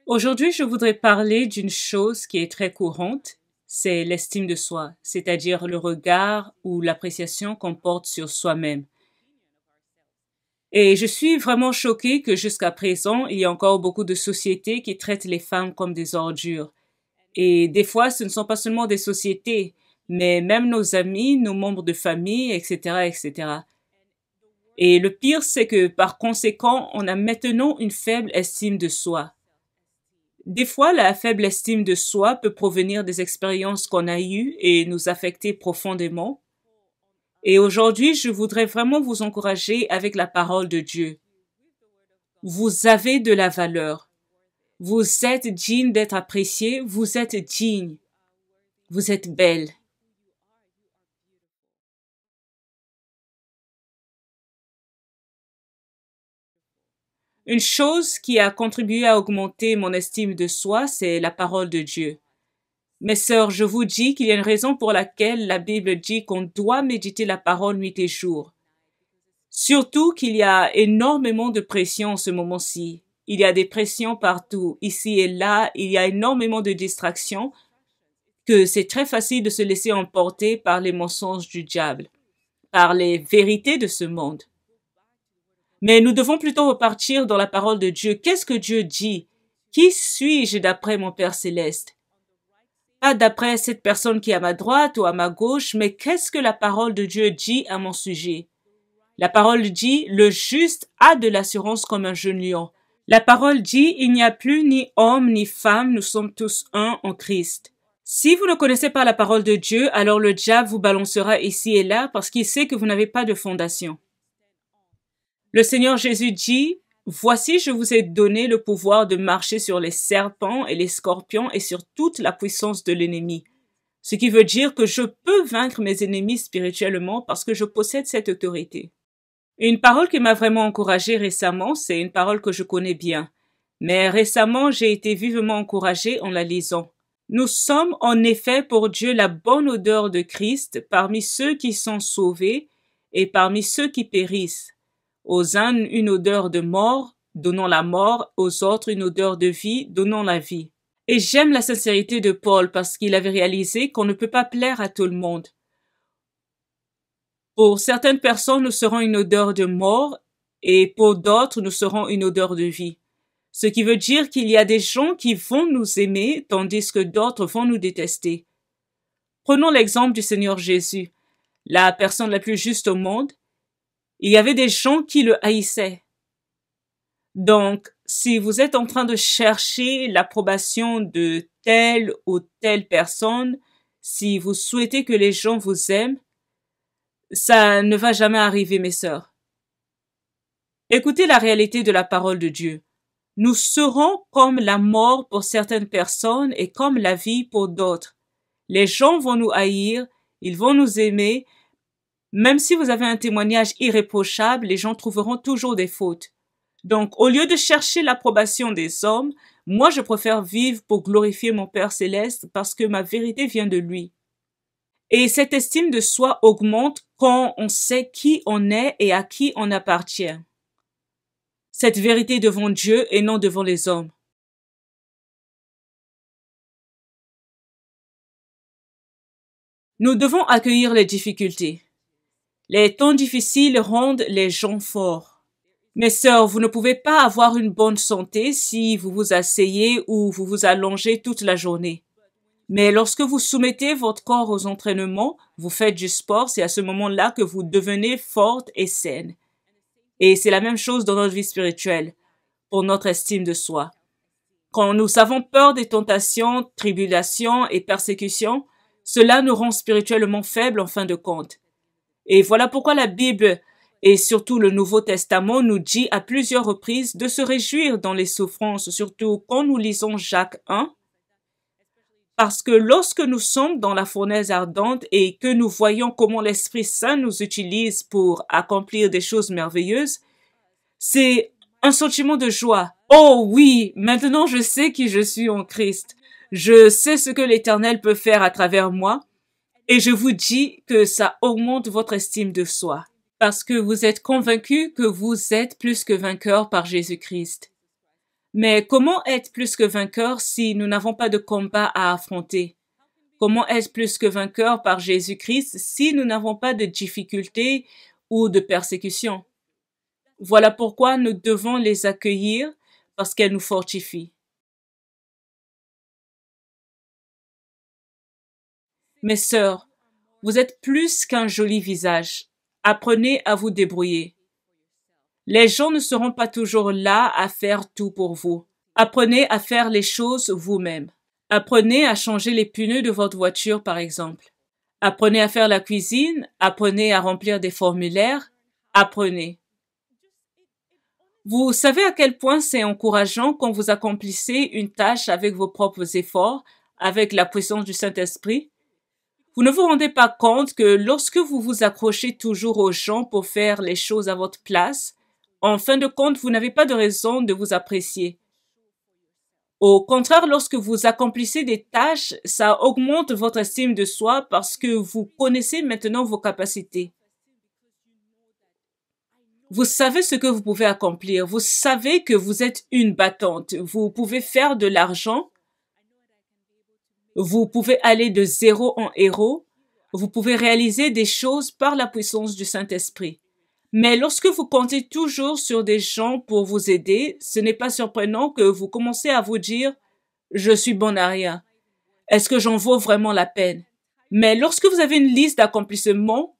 Aujourd'hui, je voudrais parler d'une chose qui est très courante, c'est l'estime de soi, c'est-à-dire le regard ou l'appréciation qu'on porte sur soi-même. Et je suis vraiment choquée que jusqu'à présent, il y a encore beaucoup de sociétés qui traitent les femmes comme des ordures. Et des fois, ce ne sont pas seulement des sociétés, mais même nos amis, nos membres de famille, etc., etc. Et le pire, c'est que par conséquent, on a maintenant une faible estime de soi. Des fois, la faible estime de soi peut provenir des expériences qu'on a eues et nous affecter profondément. Et aujourd'hui, je voudrais vraiment vous encourager avec la parole de Dieu. Vous avez de la valeur. Vous êtes digne d'être apprécié. Vous êtes digne. Vous êtes belle. Une chose qui a contribué à augmenter mon estime de soi, c'est la parole de Dieu. Mes sœurs, je vous dis qu'il y a une raison pour laquelle la Bible dit qu'on doit méditer la parole nuit et jour. Surtout qu'il y a énormément de pression en ce moment-ci. Il y a des pressions partout, ici et là, il y a énormément de distractions, que c'est très facile de se laisser emporter par les mensonges du diable, par les vérités de ce monde. Mais nous devons plutôt repartir dans la parole de Dieu. Qu'est-ce que Dieu dit? Qui suis-je d'après mon Père céleste? Pas d'après cette personne qui est à ma droite ou à ma gauche, mais qu'est-ce que la parole de Dieu dit à mon sujet? La parole dit, le juste a de l'assurance comme un jeune lion. La parole dit, il n'y a plus ni homme ni femme, nous sommes tous un en Christ. Si vous ne connaissez pas la parole de Dieu, alors le diable vous balancera ici et là parce qu'il sait que vous n'avez pas de fondation. Le Seigneur Jésus dit, voici je vous ai donné le pouvoir de marcher sur les serpents et les scorpions et sur toute la puissance de l'ennemi. Ce qui veut dire que je peux vaincre mes ennemis spirituellement parce que je possède cette autorité. Une parole qui m'a vraiment encouragée récemment, c'est une parole que je connais bien. Mais récemment, j'ai été vivement encouragée en la lisant. Nous sommes en effet pour Dieu la bonne odeur de Christ parmi ceux qui sont sauvés et parmi ceux qui périssent. Aux uns une odeur de mort, donnant la mort, aux autres une odeur de vie, donnant la vie. Et j'aime la sincérité de Paul parce qu'il avait réalisé qu'on ne peut pas plaire à tout le monde. Pour certaines personnes, nous serons une odeur de mort et pour d'autres, nous serons une odeur de vie. Ce qui veut dire qu'il y a des gens qui vont nous aimer tandis que d'autres vont nous détester. Prenons l'exemple du Seigneur Jésus, la personne la plus juste au monde. Il y avait des gens qui le haïssaient. Donc, si vous êtes en train de chercher l'approbation de telle ou telle personne, si vous souhaitez que les gens vous aiment, ça ne va jamais arriver, mes sœurs. Écoutez la réalité de la parole de Dieu. Nous serons comme la mort pour certaines personnes et comme la vie pour d'autres. Les gens vont nous haïr, ils vont nous aimer. Même si vous avez un témoignage irréprochable, les gens trouveront toujours des fautes. Donc, au lieu de chercher l'approbation des hommes, moi je préfère vivre pour glorifier mon Père céleste parce que ma vérité vient de lui. Et cette estime de soi augmente quand on sait qui on est et à qui on appartient. Cette vérité devant Dieu et non devant les hommes. Nous devons accueillir les difficultés. Les temps difficiles rendent les gens forts. Mes sœurs, vous ne pouvez pas avoir une bonne santé si vous vous asseyez ou vous vous allongez toute la journée. Mais lorsque vous soumettez votre corps aux entraînements, vous faites du sport, c'est à ce moment-là que vous devenez forte et saine. Et c'est la même chose dans notre vie spirituelle, pour notre estime de soi. Quand nous avons peur des tentations, tribulations et persécutions, cela nous rend spirituellement faibles en fin de compte. Et voilà pourquoi la Bible et surtout le Nouveau Testament nous dit à plusieurs reprises de se réjouir dans les souffrances, surtout quand nous lisons Jacques 1, parce que lorsque nous sommes dans la fournaise ardente et que nous voyons comment l'Esprit Saint nous utilise pour accomplir des choses merveilleuses, c'est un sentiment de joie. Oh oui, maintenant je sais qui je suis en Christ. Je sais ce que l'Éternel peut faire à travers moi et je vous dis que ça augmente votre estime de soi parce que vous êtes convaincu que vous êtes plus que vainqueur par Jésus-Christ. Mais comment être plus que vainqueur si nous n'avons pas de combat à affronter? Comment être plus que vainqueur par Jésus-Christ si nous n'avons pas de difficultés ou de persécutions? Voilà pourquoi nous devons les accueillir parce qu'elles nous fortifient. Mes sœurs, vous êtes plus qu'un joli visage. Apprenez à vous débrouiller. Les gens ne seront pas toujours là à faire tout pour vous. Apprenez à faire les choses vous-même. Apprenez à changer les pneus de votre voiture, par exemple. Apprenez à faire la cuisine. Apprenez à remplir des formulaires. Apprenez. Vous savez à quel point c'est encourageant quand vous accomplissez une tâche avec vos propres efforts, avec la puissance du Saint-Esprit? Vous ne vous rendez pas compte que lorsque vous vous accrochez toujours aux gens pour faire les choses à votre place, en fin de compte, vous n'avez pas de raison de vous apprécier. Au contraire, lorsque vous accomplissez des tâches, ça augmente votre estime de soi parce que vous connaissez maintenant vos capacités. Vous savez ce que vous pouvez accomplir. Vous savez que vous êtes une battante. Vous pouvez faire de l'argent. Vous pouvez aller de zéro en héros. Vous pouvez réaliser des choses par la puissance du Saint-Esprit. Mais lorsque vous comptez toujours sur des gens pour vous aider, ce n'est pas surprenant que vous commencez à vous dire « Je suis bon à rien. Est-ce que j'en vaux vraiment la peine ?» Mais lorsque vous avez une liste d'accomplissements,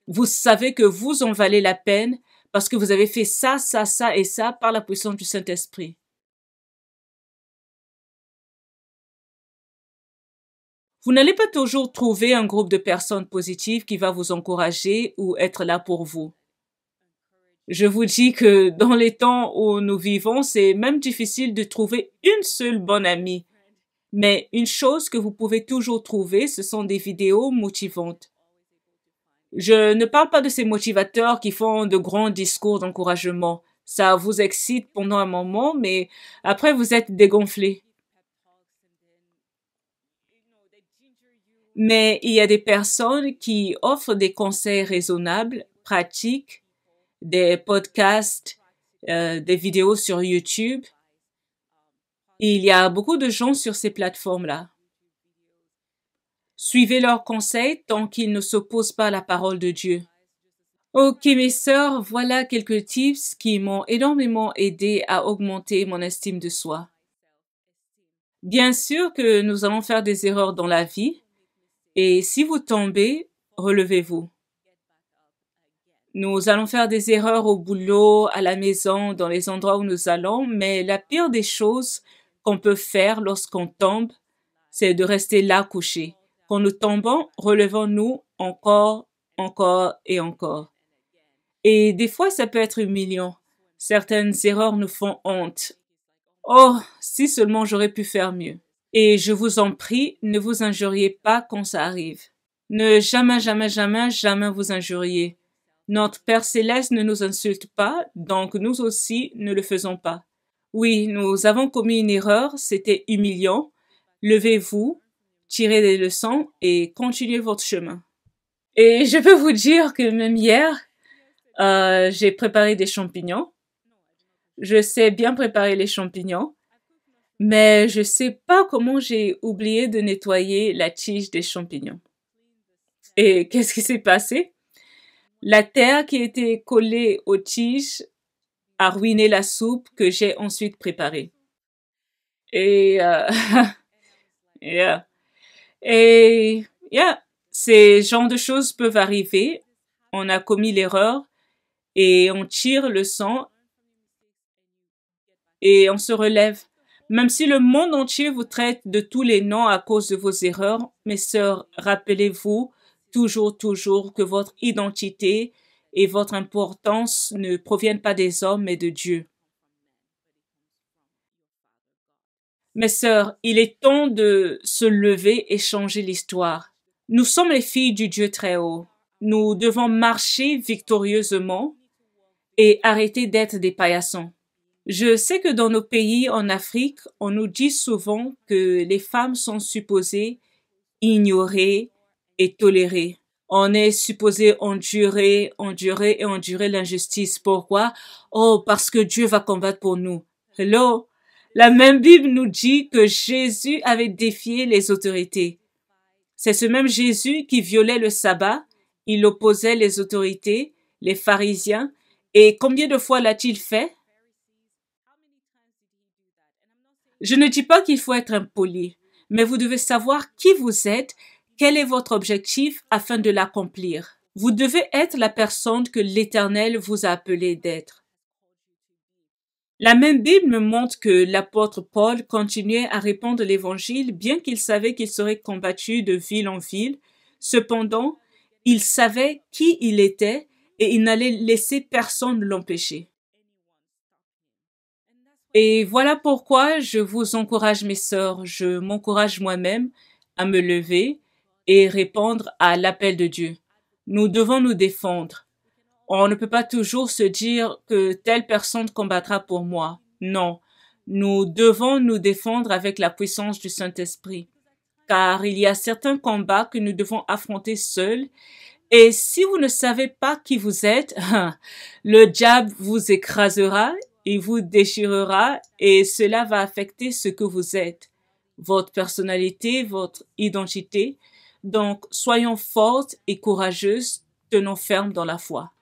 vous savez que vous en valez la peine parce que vous avez fait ça, ça, ça et ça par la puissance du Saint-Esprit. Vous n'allez pas toujours trouver un groupe de personnes positives qui va vous encourager ou être là pour vous. Je vous dis que dans les temps où nous vivons, c'est même difficile de trouver une seule bonne amie. Mais une chose que vous pouvez toujours trouver, ce sont des vidéos motivantes. Je ne parle pas de ces motivateurs qui font de grands discours d'encouragement. Ça vous excite pendant un moment, mais après vous êtes dégonflé. Mais il y a des personnes qui offrent des conseils raisonnables, pratiques, des podcasts, des vidéos sur YouTube. Il y a beaucoup de gens sur ces plateformes-là. Suivez leurs conseils tant qu'ils ne s'opposent pas à la parole de Dieu. Ok, mes sœurs, voilà quelques tips qui m'ont énormément aidé à augmenter mon estime de soi. Bien sûr que nous allons faire des erreurs dans la vie, et si vous tombez, relevez-vous. Nous allons faire des erreurs au boulot, à la maison, dans les endroits où nous allons, mais la pire des choses qu'on peut faire lorsqu'on tombe, c'est de rester là couché. Quand nous tombons, relevons-nous encore, encore et encore. Et des fois, ça peut être humiliant. Certaines erreurs nous font honte. Oh, si seulement j'aurais pu faire mieux. Et je vous en prie, ne vous injuriez pas quand ça arrive. Ne jamais, jamais, jamais, jamais vous injurier. Notre Père céleste ne nous insulte pas, donc nous aussi ne le faisons pas. Oui, nous avons commis une erreur, c'était humiliant. Levez-vous, tirez des leçons et continuez votre chemin. Et je peux vous dire que même hier, j'ai préparé des champignons. Je sais bien préparer les champignons, mais je sais pas comment j'ai oublié de nettoyer la tige des champignons. Et qu'est-ce qui s'est passé? La terre qui était collée aux tiges a ruiné la soupe que j'ai ensuite préparée. Et yeah. Et yeah, ces genres de choses peuvent arriver. On a commis l'erreur et on tire le sang et on se relève. Même si le monde entier vous traite de tous les noms à cause de vos erreurs, mes sœurs, rappelez-vous toujours, toujours que votre identité et votre importance ne proviennent pas des hommes, mais de Dieu. Mes sœurs, il est temps de se lever et changer l'histoire. Nous sommes les filles du Dieu très haut. Nous devons marcher victorieusement et arrêter d'être des paillassons. Je sais que dans nos pays en Afrique, on nous dit souvent que les femmes sont supposées ignorer et tolérer. On est supposé endurer, endurer et endurer l'injustice. Pourquoi? Oh, parce que Dieu va combattre pour nous. Hello? La même Bible nous dit que Jésus avait défié les autorités. C'est ce même Jésus qui violait le sabbat, il opposait les autorités, les pharisiens, et combien de fois l'a-t-il fait? Je ne dis pas qu'il faut être impoli, mais vous devez savoir qui vous êtes, quel est votre objectif afin de l'accomplir. Vous devez être la personne que l'Éternel vous a appelé d'être. La même Bible me montre que l'apôtre Paul continuait à répandre l'Évangile bien qu'il savait qu'il serait combattu de ville en ville. Cependant, il savait qui il était et il n'allait laisser personne l'empêcher. Et voilà pourquoi je vous encourage, mes sœurs, je m'encourage moi-même à me lever et répondre à l'appel de Dieu. Nous devons nous défendre. On ne peut pas toujours se dire que telle personne combattra pour moi. Non, nous devons nous défendre avec la puissance du Saint-Esprit, car il y a certains combats que nous devons affronter seuls. Et si vous ne savez pas qui vous êtes, le diable vous écrasera, il vous déchirera et cela va affecter ce que vous êtes, votre personnalité, votre identité. Donc, soyons fortes et courageuses, tenons ferme dans la foi.